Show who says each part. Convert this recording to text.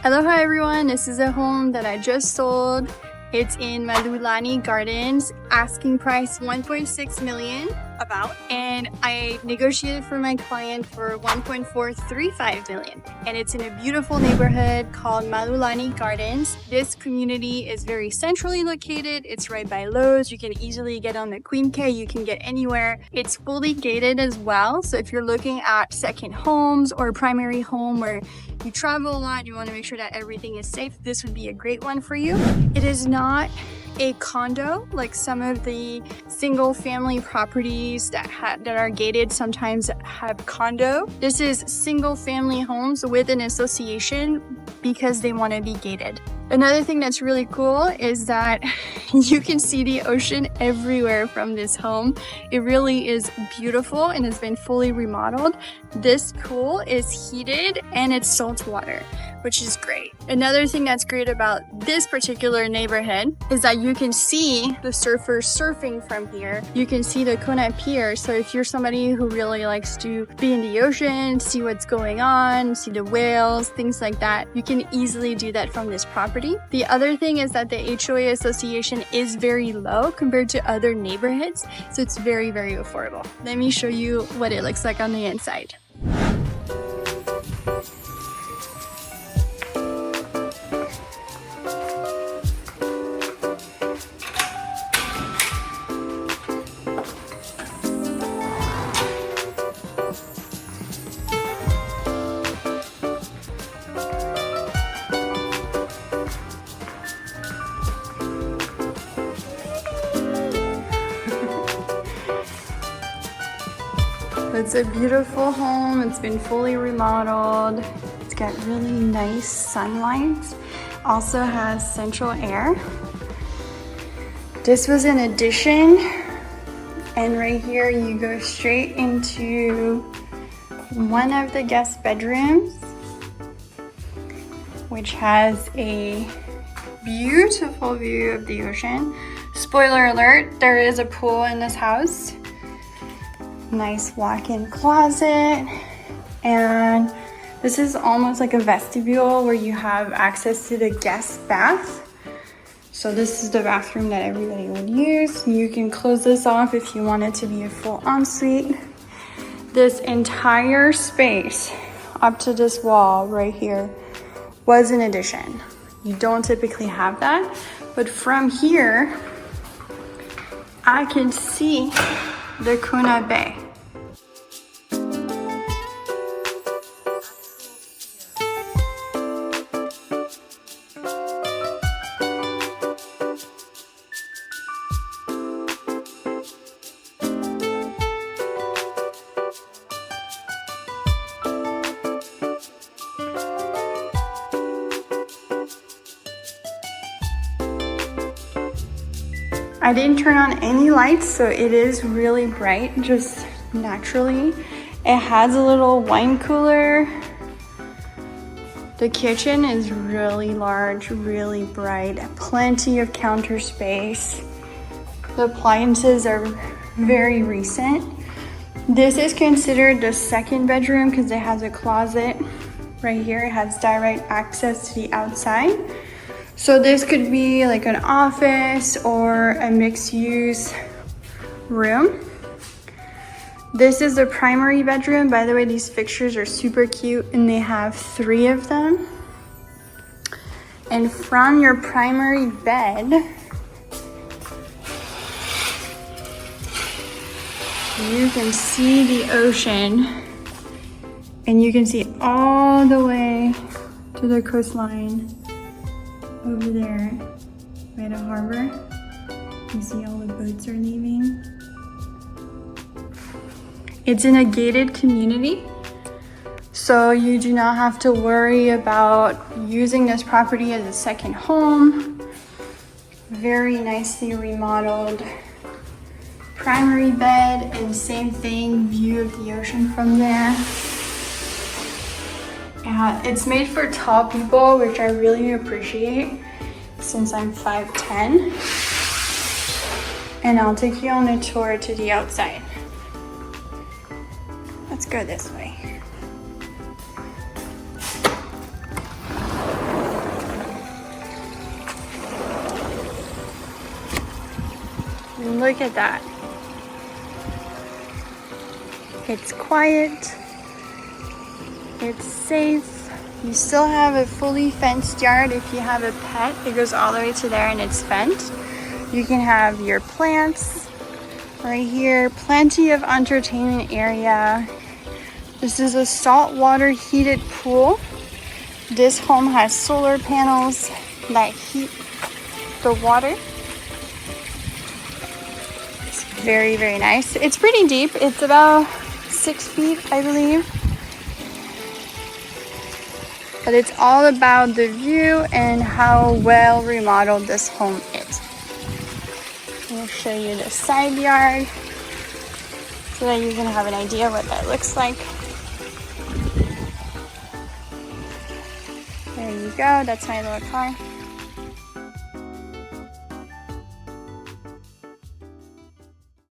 Speaker 1: Aloha everyone, this is a home that I just sold. It's in Malulani Gardens, asking price 1.6 million about, and I negotiated for my client for 1.435 million. And it's in a beautiful neighborhood called Malulani Gardens. This community is very centrally located. It's right by Lowe's. You can easily get on the Queen K. You can get anywhere. It's fully gated as well. So if you're looking at second homes or primary home where you travel a lot, you want to make sure that everything is safe, this would be a great one for you. It is not a condo like some of the single family properties that are gated sometimes have condo. This is single family homes with an association because they want to be gated. Another thing that's really cool is that you can see the ocean everywhere from this home. It really is beautiful and has been fully remodeled. This pool is heated and it's salt water, which is great. Another thing that's great about this particular neighborhood is that you can see the surfers surfing from here. You can see the Kona Pier. So if you're somebody who really likes to be in the ocean, see what's going on, see the whales, things like that, you can easily do that from this property. The other thing is that the HOA association is very low compared to other neighborhoods. So it's very, very affordable. Let me show you what it looks like on the inside. It's a beautiful home. It's been fully remodeled. It's got really nice sunlight. Also has central air. This was an addition, and right here you go straight into one of the guest bedrooms, which has a beautiful view of the ocean. Spoiler alert, there is a pool in this house. Nice walk-in closet, and this is almost like a vestibule where you have access to the guest bath. So this is the bathroom that everybody would use. You can close this off if you want it to be a full ensuite. This entire space up to this wall right here was an addition. You don't typically have that, but from here I can see the Kona Bay. I didn't turn on any lights, so it is really bright, just naturally. It has a little wine cooler. The kitchen is really large, really bright, plenty of counter space. The appliances are very recent. This is considered the second bedroom because it has a closet right here. It has direct access to the outside. So this could be like an office or a mixed-use room. This is the primary bedroom. By the way, these fixtures are super cute and they have 3 of them. And from your primary bed, you can see the ocean, and you can see all the way to the coastline. Over there by the harbor, you see all the boats are leaving. It's in a gated community, so you do not have to worry about using this property as a second home. Very nicely remodeled primary bed, and same thing, view of the ocean from there. It's made for tall people, which I really appreciate since I'm 5'10". And I'll take you on a tour to the outside. Let's go this way. Look at that. It's quiet. It's safe. You still have a fully fenced yard. If you have a pet, it goes all the way to there and it's fenced. You can have your plants right here. Plenty of entertainment area. This is a saltwater heated pool. This home has solar panels that heat the water. It's very, very nice. It's pretty deep. It's about 6 feet, I believe. But it's all about the view and how well remodeled this home is. I'll show you the side yard so that you can have an idea what that looks like. There you go, that's my little car.